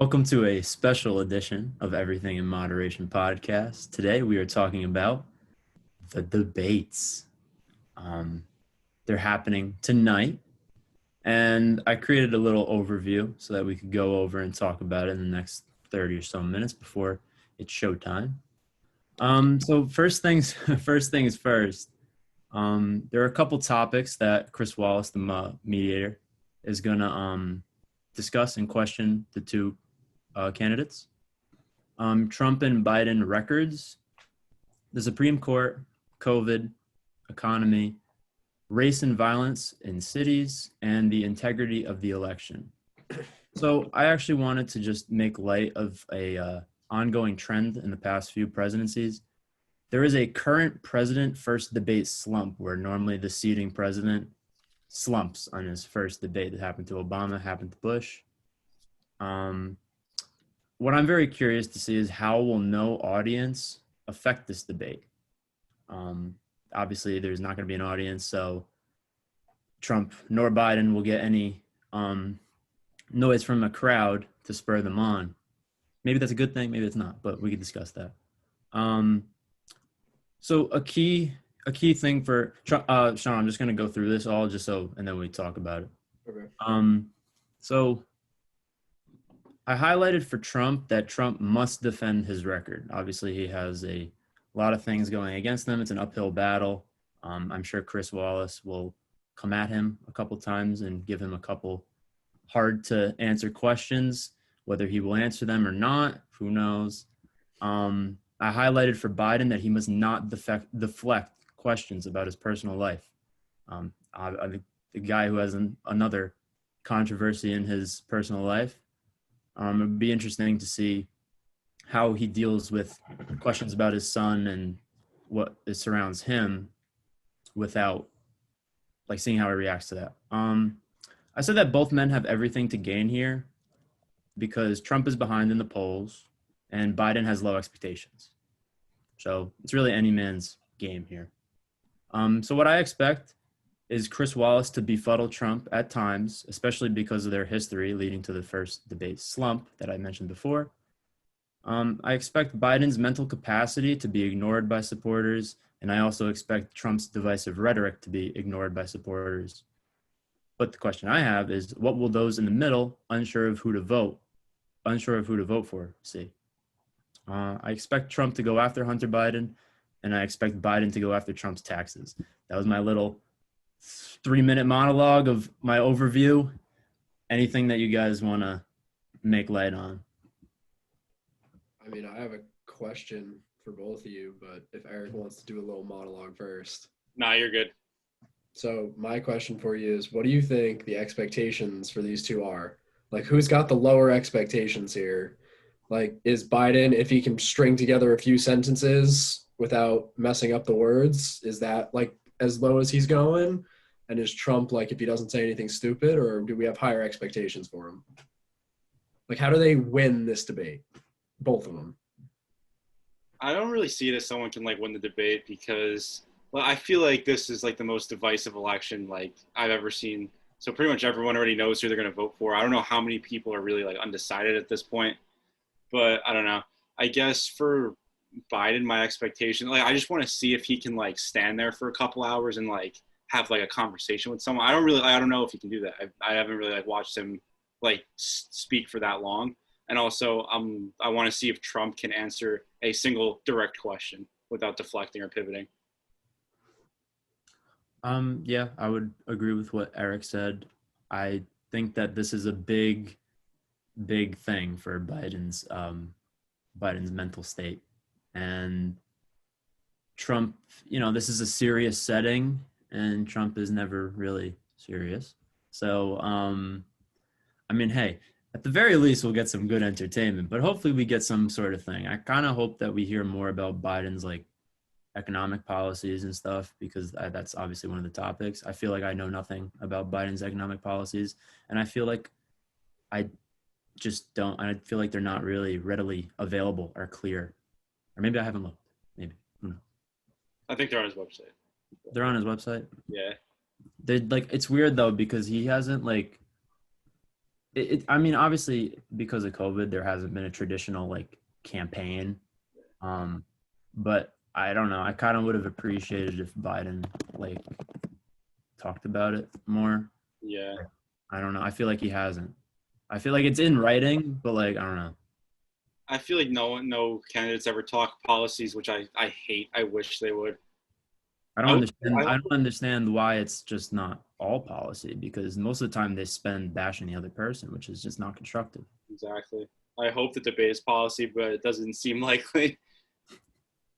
Welcome to a special edition of Everything in Moderation podcast. Today we are talking about the debates. Um, they're happening tonight, and I created a little overview so that we could go over and talk about it in the next 30 or so minutes before it's showtime. So first things first things first. There are a couple topics that Chris Wallace, the mediator, is gonna discuss and question the two candidates. Trump and Biden records, the Supreme Court, COVID, economy, race and violence in cities, and the integrity of the election. So I actually wanted to just make light of a ongoing trend in the past few presidencies. There is a current president first debate slump where normally the seating president slumps on his first debate. That happened to Obama, happened to Bush. What I'm very curious to see is how will no audience affect this debate? Obviously, there's not going to be an audience, so Trump nor Biden will get any noise from a crowd to spur them on. Maybe that's a good thing, maybe it's not, but we can discuss that. So a key thing for Sean, I'm just going to go through this all just so, and then we talk about it. Okay. So I highlighted for Trump that Trump must defend his record. Obviously, he has a lot of things going against him. It's an uphill battle. I'm sure Chris Wallace will come at him a couple times and give him a couple hard to answer questions. Whether he will answer them or not, who knows? I highlighted for Biden that he must not deflect questions about his personal life. The guy who has another controversy in his personal life. It would be interesting to see how he deals with questions about his son and what surrounds him without like seeing how he reacts to that. I said that both men have everything to gain here because Trump is behind in the polls and Biden has low expectations. So it's really any man's game here. So what I expect is Chris Wallace to befuddle Trump at times, especially because of their history leading to the first debate slump that I mentioned before. I expect Biden's mental capacity to be ignored by supporters, and I also expect Trump's divisive rhetoric to be ignored by supporters. But the question I have is, what will those in the middle, unsure of who to vote for, see? I expect Trump to go after Hunter Biden, and I expect Biden to go after Trump's taxes. That was my little 3-minute monologue of my overview. Anything that you guys want to make light on? I mean, I have a question for both of you, but if Eric wants to do a little monologue first. Nah, you're good. So my question for you is, what do you think the expectations for these two are? Like, who's got the lower expectations here? Like, is Biden, if he can string together a few sentences without messing up the words, is that like as low as he's going? And is Trump like if he doesn't say anything stupid, or do we have higher expectations for him? Like, how do they win this debate? Both of them. I don't really see it as someone can like win the debate because I feel like this is like the most divisive election like I've ever seen. So pretty much everyone already knows who they're going to vote for. I don't know how many people are really like undecided at this point, but I don't know. I guess for Biden, my expectation, like I just want to see if he can like stand there for a couple hours and like have like a conversation with someone. I don't know if he can do that. I haven't really like watched him like speak for that long. And also, I want to see if Trump can answer a single direct question without deflecting or pivoting. Yeah, I would agree with what Eric said. I think that this is a big thing for Biden's mental state, and Trump. This is a serious setting, and Trump is never really serious. So, I mean, hey, at the very least, we'll get some good entertainment, but hopefully we get some sort of thing. I kind of hope that we hear more about Biden's like economic policies and stuff because that's obviously one of the topics. I feel like I know nothing about Biden's economic policies, and I feel like I just don't. I feel like they're not really readily available or clear, or maybe I haven't looked. Maybe who knows? I think they're on his website. They're on his website. Yeah. They like it's weird though because he hasn't like I mean, obviously because of COVID, there hasn't been a traditional like campaign. But I don't know. I kind of would have appreciated if Biden like talked about it more. Yeah. I don't know. I feel like he hasn't. I feel like it's in writing, but like I don't know. I feel like no candidates ever talk policies, which I hate. I wish they would. I don't I- understand. I- I don't understand why it's just not all policy because most of the time they spend bashing the other person, which is just not constructive. Exactly. I hope the debate is policy, but it doesn't seem likely.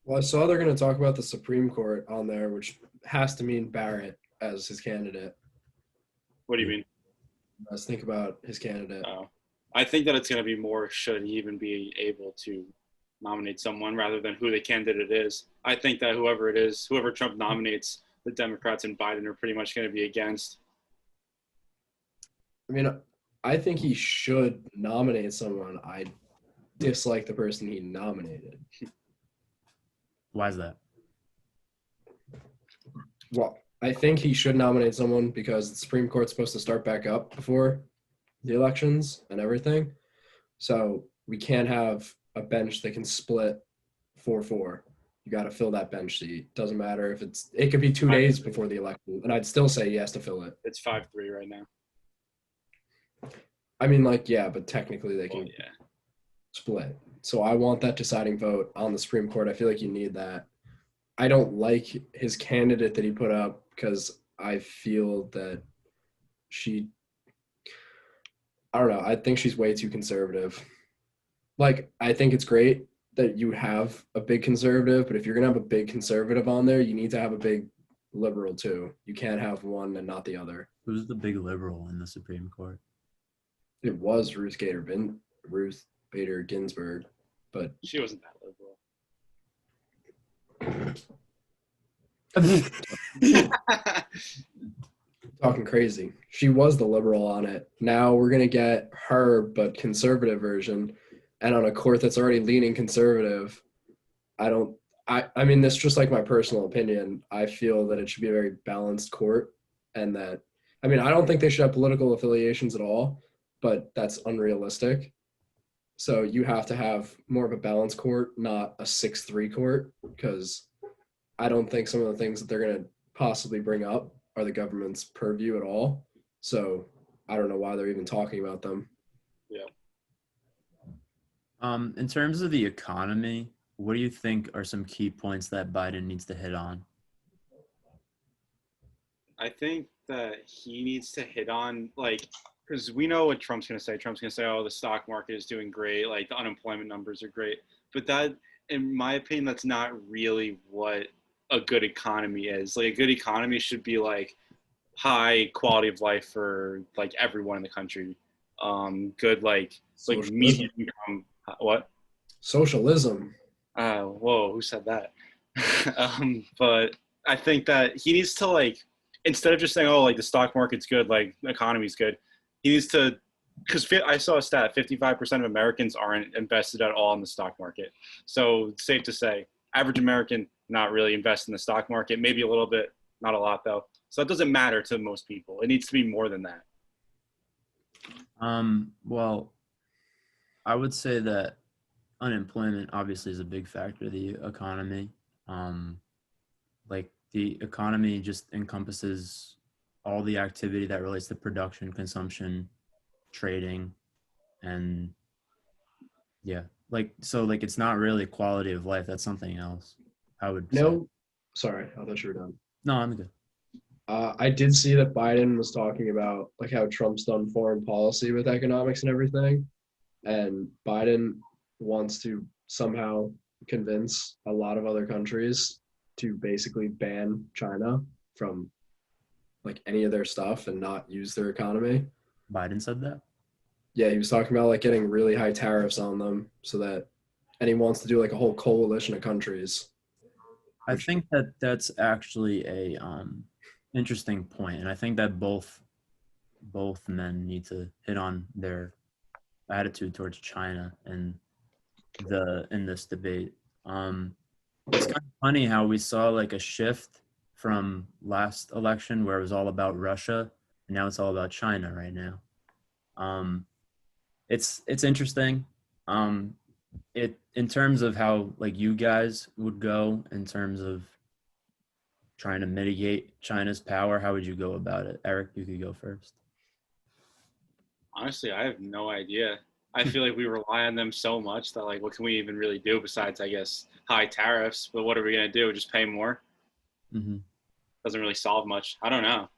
Well, I saw they're going to talk about the Supreme Court on there, which has to mean Barrett as his candidate. What do you mean? Let's think about his candidate. I think that it's going to be more should he even be able to nominate someone rather than who the candidate is. I think that whoever it is, whoever Trump nominates, the Democrats and Biden are pretty much going to be against. I mean, I think he should nominate someone. I dislike the person he nominated. Why is that? Well, I think he should nominate someone because the Supreme Court's supposed to start back up before the elections and everything. So we can't have a bench that can split 4-4. You got to fill that bench seat. Doesn't matter if it could be 2 days before the election, and I'd still say he has to fill it. It's 5-3 right now. I mean, like, yeah, but technically they Well, can yeah. split. So I want that deciding vote on the Supreme Court. I feel like you need that. I don't like his candidate that he put up because I feel that I don't know. I think she's way too conservative. Like, I think it's great that you have a big conservative, but if you're going to have a big conservative on there, you need to have a big liberal too. You can't have one and not the other. Who's the big liberal in the Supreme Court? It was Ruth Bader Ginsburg, but She wasn't that liberal. talking crazy. She was the liberal on it. Now we're going to get her, but conservative version, and on a court that's already leaning conservative. I mean, this is just like my personal opinion. I feel that it should be a very balanced court, and that, I mean, I don't think they should have political affiliations at all, but that's unrealistic. So you have to have more of a balanced court, not a 6-3 court, because I don't think some of the things that they're going to possibly bring up are the government's purview at all. So I don't know why they're even talking about them. In terms of the economy, what do you think are some key points that Biden needs to hit on? I think that he needs to hit on, like, because we know what Trump's going to say. Trump's going to say, oh, the stock market is doing great. Like, the unemployment numbers are great. But that, in my opinion, that's not really what a good economy is. Like, a good economy should be, like, high quality of life for, like, everyone in the country. Good, like median income. What? Socialism. Whoa, who said that? But I think that he needs to, like, instead of just saying, oh, like, the stock market's good, like, the economy's good, he needs to, because I saw a stat, 55% of Americans aren't invested at all in the stock market. So it's safe to say, average American not really invest in the stock market, maybe a little bit, not a lot though. So that doesn't matter to most people. It needs to be more than that. Well, I would say that unemployment obviously is a big factor of the economy. Like the economy just encompasses all the activity that relates to production, consumption, trading, and yeah, like, so like it's not really quality of life. That's something else. I would say. No, sorry, I thought you were done. No, I'm good. I did see that Biden was talking about like how Trump's done foreign policy with economics and everything, and Biden wants to somehow convince a lot of other countries to basically ban China from like any of their stuff and not use their economy. Biden said that. Yeah, he was talking about like getting really high tariffs on them so that, and he wants to do like a whole coalition of countries. I think that that's actually a interesting point, and I think that both men need to hit on their attitude towards China and in this debate. It's kind of funny how we saw like a shift from last election where it was all about Russia, and now it's all about China right now. it's interesting. It in terms of how like you guys would go in terms of trying to mitigate China's power, how would you go about it? Eric, you could go first. Honestly, I have no idea. I feel like we rely on them so much that like, what can we even really do besides, I guess, high tariffs? But what are we gonna do? Just pay more? Mm-hmm. Doesn't really solve much. I don't know.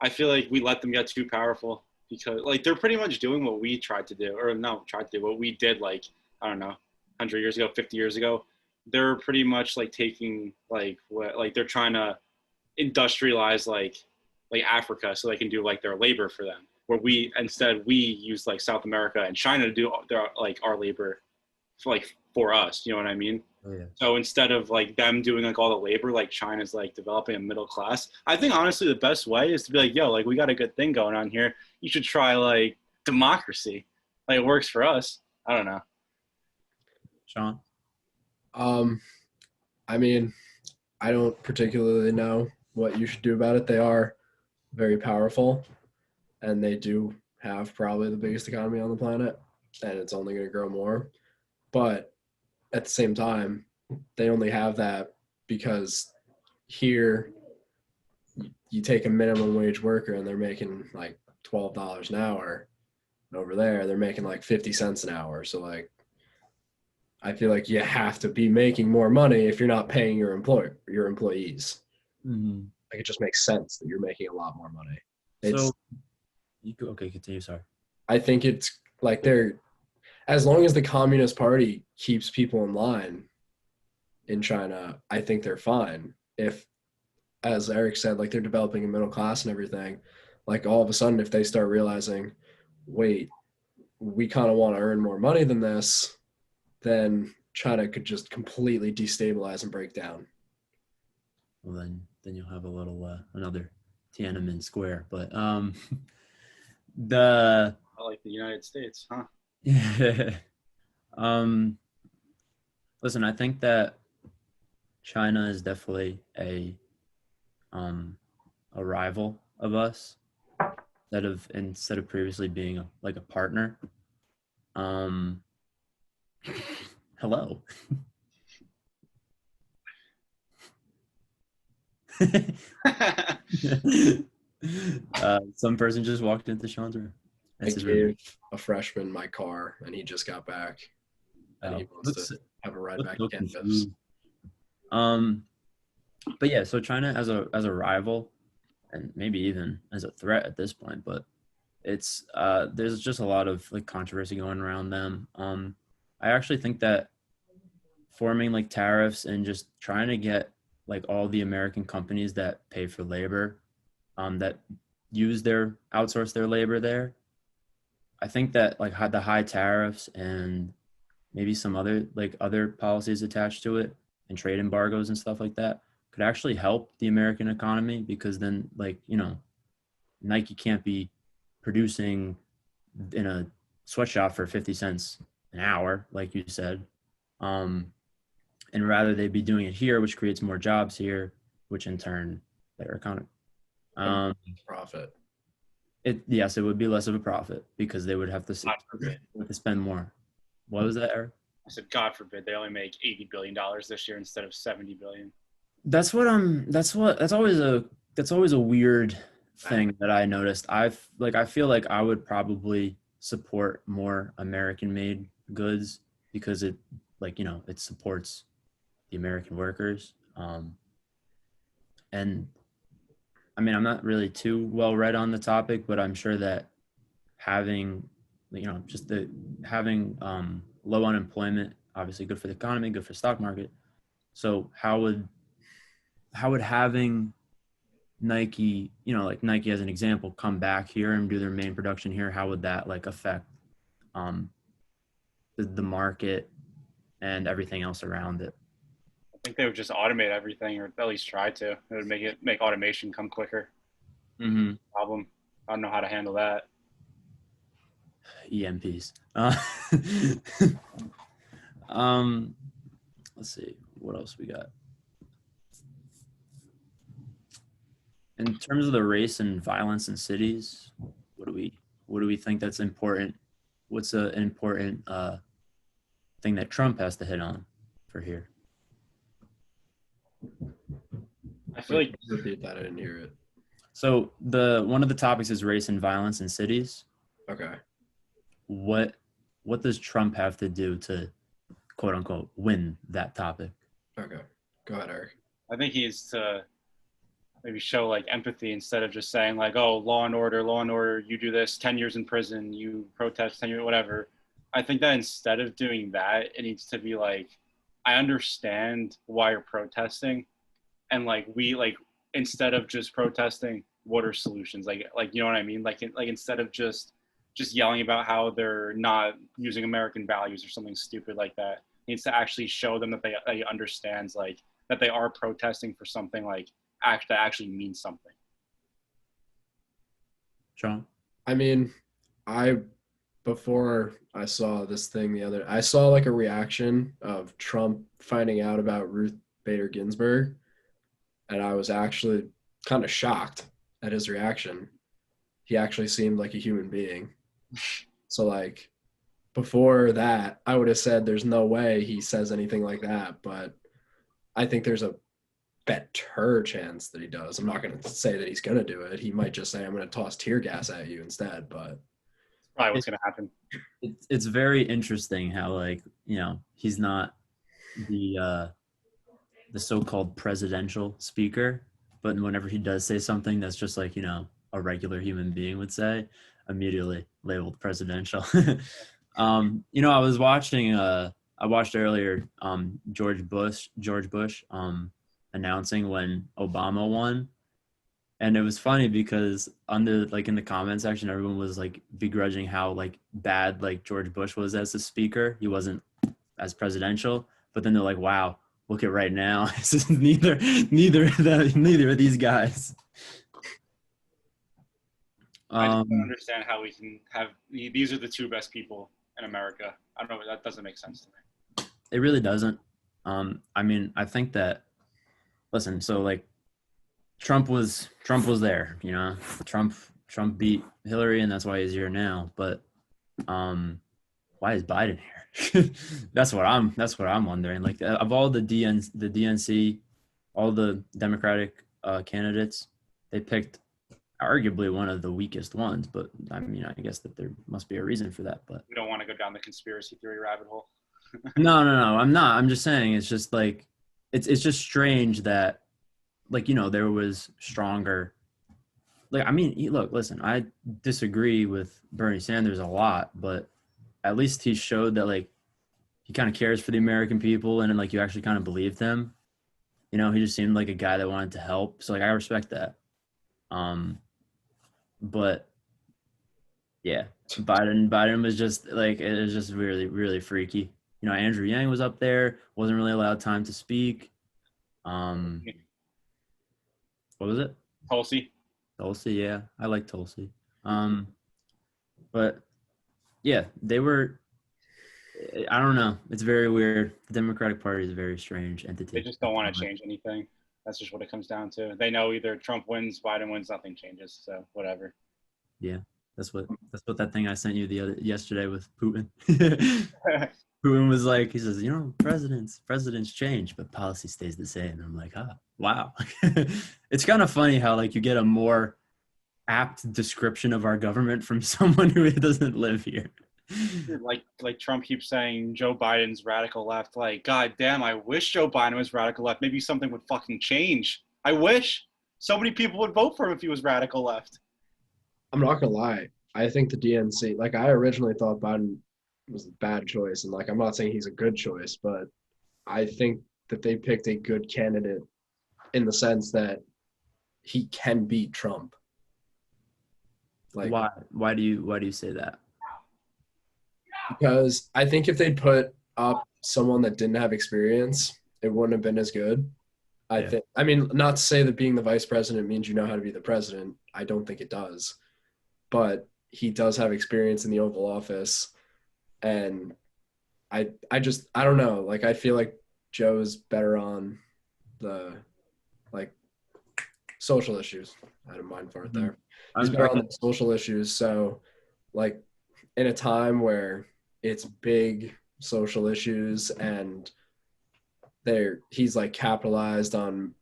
I feel like we let them get too powerful because like they're pretty much doing what we tried to do, or no, tried to do what we did like I don't know, 100 years ago, 50 years ago. They're pretty much like taking like what like they're trying to industrialize like Africa so they can do like their labor for them. Where we instead we use like South America and China to do their like our labor for us. You know what I mean? Oh yeah. So instead of like them doing like all the labor, like China's like developing a middle class. I think honestly the best way is to be like, yo, like we got a good thing going on here. You should try like democracy. Like it works for us. I don't know. Sean? I mean, I don't particularly know what you should do about it. They are very powerful, and they do have probably the biggest economy on the planet, and it's only going to grow more. But at the same time, they only have that because here you take a minimum wage worker and they're making like $12 an hour. And over there, they're making like 50 cents an hour. So like, I feel like you have to be making more money if you're not paying your employees. Mm-hmm. Like it just makes sense that you're making a lot more money. So you go, okay, continue. Sorry. I think it's like they're as long as the Communist Party keeps people in line in China, I think they're fine. If, as Eric said, like they're developing a middle class and everything, like all of a sudden, if they start realizing, wait, we kind of want to earn more money than this, then China could just completely destabilize and break down. Well, then you'll have a little another Tiananmen Square, but the I like the United States, huh? um, listen, I think that China is definitely a rival of us instead of previously being like a partner. Hello. Some person just walked into Sean's room. I That's his room. gave a freshman my car, and he just got back, and he wants to have a ride back to campus. Confused. But yeah, so China as a rival, and maybe even as a threat at this point, but it's there's just a lot of like controversy going around them. I actually think that forming like tariffs and just trying to get like all the American companies that pay for labor, that outsource their labor there. I think that like the high tariffs and maybe some other policies attached to it and trade embargoes and stuff like that could actually help the American economy, because then like, Nike can't be producing in a sweatshop for 50 cents an hour, like you said. And rather they be doing it here, which creates more jobs here, which in turn better economy. Profit. Yes, it would be less of a profit because they would have to spend more. What was that, Eric? I said, God forbid they only make $80 billion this year instead of $70 billion. That's always a weird thing that I noticed. I feel like I would probably support more American made goods because it supports the American workers. And I mean, I'm not really too well read on the topic, but I'm sure that having low unemployment, obviously good for the economy, good for the stock market. So how would having Nike, like Nike as an example, come back here and do their main production here, how would that like affect the market and everything else around it? I think they would just automate everything, or at least try to. It would make automation come quicker. Mm-hmm. Problem. I don't know how to handle that. EMPs. Let's see what else we got. In terms of the race and violence in cities, what do we think that's important what's an important thing that Trump has to hit on for here? I feel like Repeat that. I didn't hear it. So one of the topics is race and violence in cities. Okay. What does Trump have to do to quote unquote win that topic? Okay. Go ahead, Eric. I think he needs to maybe show like empathy instead of just saying like, oh, law and order, you do this, 10 years in prison, you protest 10 years, whatever. I think that instead of doing that, it needs to be like, I understand why you're protesting. And like, instead of just protesting, what are solutions? Like, you know what I mean? Like instead of just yelling about how they're not using American values or something stupid like that, he needs to actually show them that they understands like that they are protesting for something like that actually means something. Sean? I mean, before I saw this thing I saw like a reaction of Trump finding out about Ruth Bader Ginsburg, and I was actually kind of shocked at his reaction. He actually seemed like a human being. So like before that, I would have said there's no way he says anything like that, but I think there's a better chance that he does. I'm not going to say that he's going to do it. He might just say, I'm going to toss tear gas at you instead, but Probably what's going to happen. It's very interesting how, like, you know, he's not the so-called presidential speaker, but whenever he does say something that's just like, you know, a regular human being would say, immediately labeled presidential. You know, I watched earlier George Bush announcing when Obama won. And it was funny because under like in the comment section, everyone was like begrudging how like bad like George Bush was as a speaker. He wasn't as presidential, but then they're like, wow, look at right now. This is neither of these guys. I just don't understand how we can have these are the two best people in America. I don't know. That doesn't make sense to me. It really doesn't. I mean, I think that, listen, so like Trump was there, you know, Trump beat Hillary and that's why he's here now. But why is Biden here? That's what I'm wondering. Like of all the DNC, all the Democratic candidates, they picked arguably one of the weakest ones. But I mean, I guess that there must be a reason for that. But We don't want to go down the conspiracy theory rabbit hole. no, I'm not. I'm just saying it's just like it's just strange that, like, you know, there was stronger. Like, I mean, look, listen, I disagree with Bernie Sanders a lot, but at least he showed that, like, he kind of cares for the American people and, like, you actually kind of believed him. You know, he just seemed like a guy that wanted to help. So, like, I respect that. But, yeah, Biden was just, like, it was just really, really freaky. You know, Andrew Yang was up there, wasn't really allowed time to speak. What was it? Tulsi, yeah. I like Tulsi. But yeah, they were, I don't know. It's very weird. The Democratic Party is a very strange entity. They just don't want to change anything. That's just what it comes down to. They know either Trump wins, Biden wins, nothing changes. So whatever. Yeah. That's what that thing I sent you yesterday with Putin. Putin was like, he says, you know, presidents change, but policy stays the same. And I'm like, wow. It's kind of funny how, like, you get a more apt description of our government from someone who doesn't live here. Like Trump keeps saying Joe Biden's radical left. Like, God damn, I wish Joe Biden was radical left. Maybe something would fucking change. I wish so many people would vote for him if he was radical left. I'm not gonna lie. I think the DNC, like I originally thought Biden was a bad choice, and like I'm not saying he's a good choice, but I think that they picked a good candidate in the sense that he can beat Trump. Like, why do you say that? because I think if they'd put up someone that didn't have experience, it wouldn't have been as good. I mean, not to say that being the vice president means you know how to be the president. I don't think it does. But he does have experience in the Oval Office. And I don't know. Like, I feel like Joe's better on the, like, social issues. I had a mind fart there. He's better on the social issues. So, like, in a time where it's big social issues and he's like capitalized on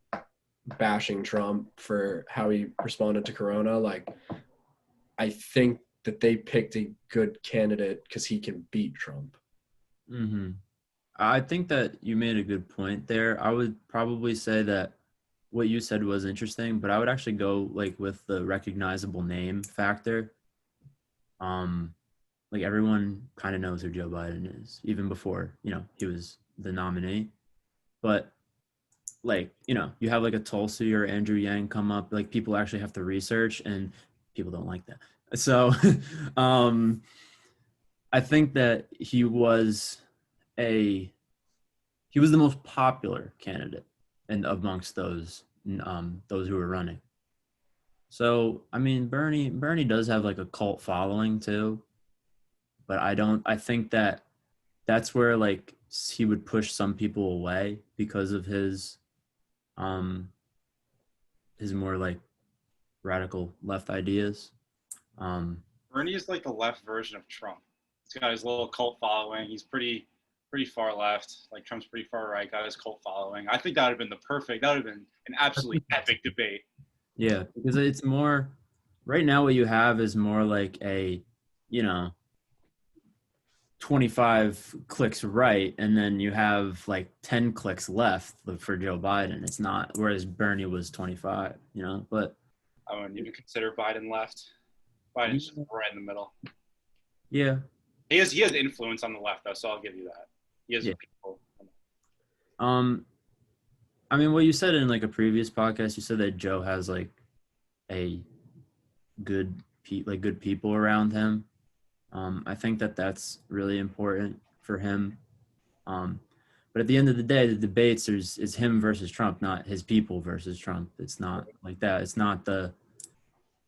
bashing Trump for how he responded to Corona. Like, I think that they picked a good candidate because he can beat Trump. Mm-hmm. I think that you made a good point there. I would probably say that what you said was interesting, but I would actually go like with the recognizable name factor. Um, like everyone kind of knows who Joe Biden is, even before, he was the nominee. But like, you have like a Tulsi or Andrew Yang come up, like people actually have to research and people don't like that. So I think that he was the most popular candidate and amongst those who were running. So I mean, Bernie does have like a cult following too, but I think that that's where like he would push some people away because of um his more like radical left ideas. Bernie is like the left version of Trump. He's got his little cult following. He's pretty far left. Like Trump's pretty far right. Got his cult following. I think that would have been that would have been an absolutely epic debate. Yeah, because it's more right now what you have is more like a, 25 clicks right, and then you have like 10 clicks left for Joe Biden. It's not, whereas Bernie was 25, but I wouldn't even consider Biden left. Biden's just right in the middle. yeah. He has influence on the left though, so I'll give you that. He has people. I mean, what you said in like a previous podcast, you said that Joe has like a good people around him. I think that that's really important for him. But at the end of the day, the debates is him versus Trump, not his people versus Trump. It's not like that. It's not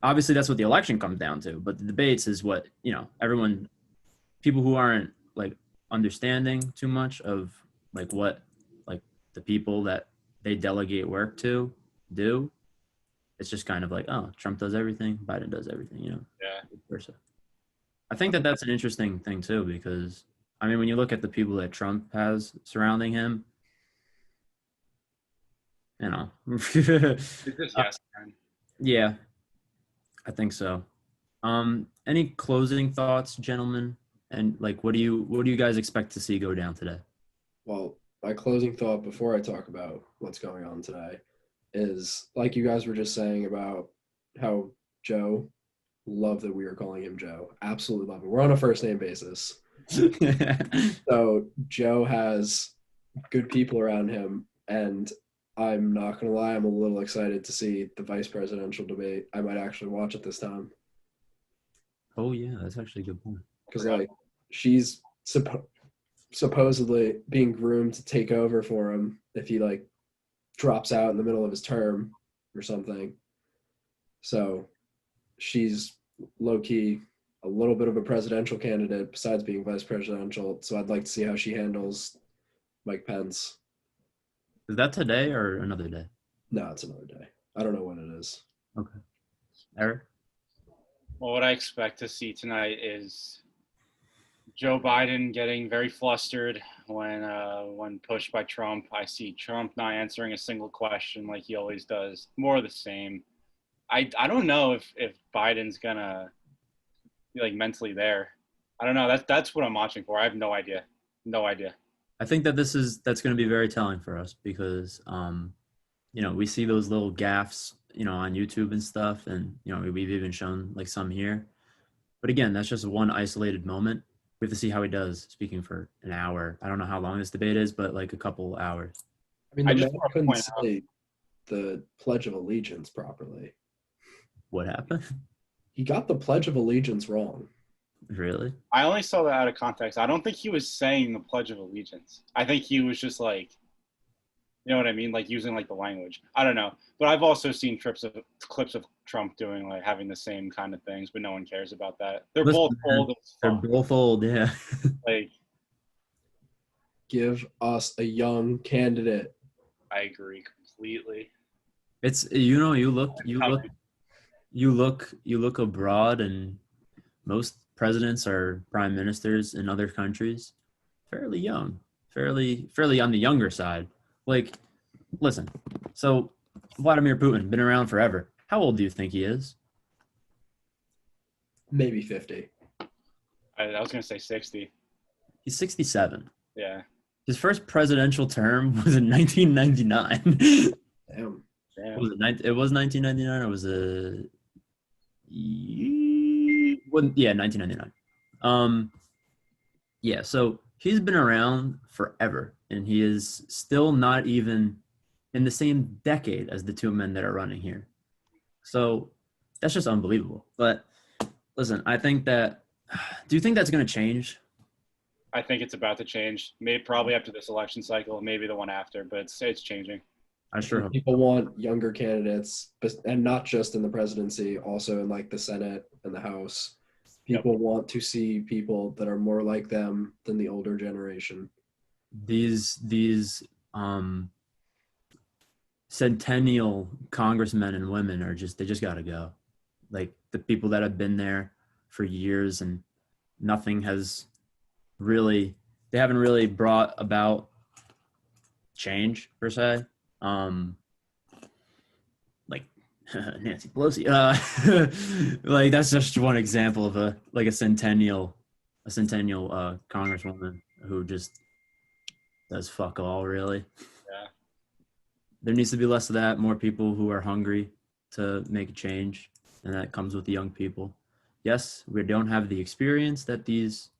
obviously that's what the election comes down to, but the debates is what, people who aren't like understanding too much of like what like the people that they delegate work to do. It's just kind of like, oh, Trump does everything, Biden does everything, Yeah. versa. I think that that's an interesting thing too, because I mean, when you look at the people that Trump has surrounding him, It's just yes, man. yeah, I think so. Any closing thoughts, gentlemen? And like, what do you guys expect to see go down today? Well, my closing thought before I talk about what's going on today is like you guys were just saying about how Joe, love that we are calling him Joe. Absolutely love it. We're on a first name basis. So Joe has good people around him, and I'm not gonna lie, I'm a little excited to see the vice presidential debate. I might actually watch it this time Oh yeah, that's actually a good point. because like she's supposedly being groomed to take over for him if he like drops out in the middle of his term or something. So she's low key a little bit of a presidential candidate besides being vice presidential. So I'd like to see how she handles Mike Pence. Is that today or another day? No, it's another day. I don't know when it is. Okay. Eric? Well, what I expect to see tonight is Joe Biden getting very flustered when pushed by Trump. I see Trump not answering a single question like he always does. More of the same. I don't know if Biden's gonna be like mentally there. I don't know. That's what I'm watching for. I have no idea. No idea. I think that that's going to be very telling for us because, we see those little gaffes, on YouTube and stuff. And, we've even shown like some here. But again, that's just one isolated moment. We have to see how he does speaking for an hour. I don't know how long this debate is, but like a couple hours. I mean, I the just man want to couldn't point out- say the Pledge of Allegiance properly. What happened? Mm-hmm. He got the Pledge of Allegiance wrong. Really? I only saw that out of context. I don't think he was saying the Pledge of Allegiance. I think he was just like, you know what I mean? Like using like the language. I don't know. But I've also seen clips of Trump doing like having the same kind of things, but no one cares about that. They're Listen, both old as They're fuck. both old, yeah. Like, Give us a young candidate. I agree completely. It's you look abroad and most presidents or prime ministers in other countries fairly young, fairly on the younger side. Like, listen, so Vladimir Putin been around forever. How old do you think he is? Maybe 50. I was gonna say 60. He's 67. Yeah. His first presidential term was in 1999. Damn. Damn. Was it? It was 1999, or was it? Yeah, 1999. Yeah. So he's been around forever, and he is still not even in the same decade as the two men that are running here. So that's just unbelievable. But listen, I think that. Do you think that's going to change? I think it's about to change. Maybe probably after this election cycle, maybe the one after, but it's changing. I sure hope. People want younger candidates, and not just in the presidency, also in like the Senate and the House. People want to see people that are more like them than the older generation. These centennial congressmen and women are they just got to go. Like the people that have been there for years and nothing has really, they haven't really brought about change per se. Like Nancy Pelosi, like that's just one example of a centennial congresswoman who just does fuck all, really. Yeah. There needs to be less of that, more people who are hungry to make a change, and that comes with the young people. Yes, we don't have the experience that these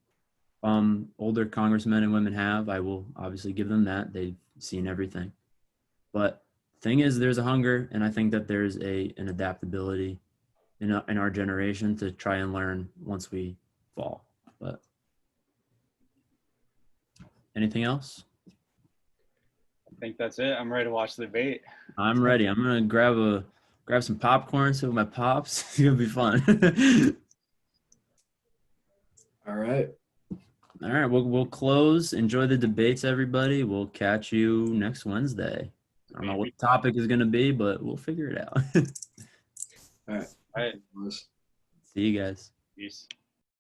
older congressmen and women have. I will obviously give them that. They've seen everything. But the thing is, there's a hunger, and I think that there's an adaptability in our generation to try and learn once we fall. But anything else? I think that's it. I'm ready to watch the debate. I'm ready. I'm gonna grab some popcorn, sit with my pops. It's gonna be fun. All right. All right, we'll close. Enjoy the debates, everybody. We'll catch you next Wednesday. I don't know what the topic is gonna be, but we'll figure it out. All right. All right. See you guys. Peace.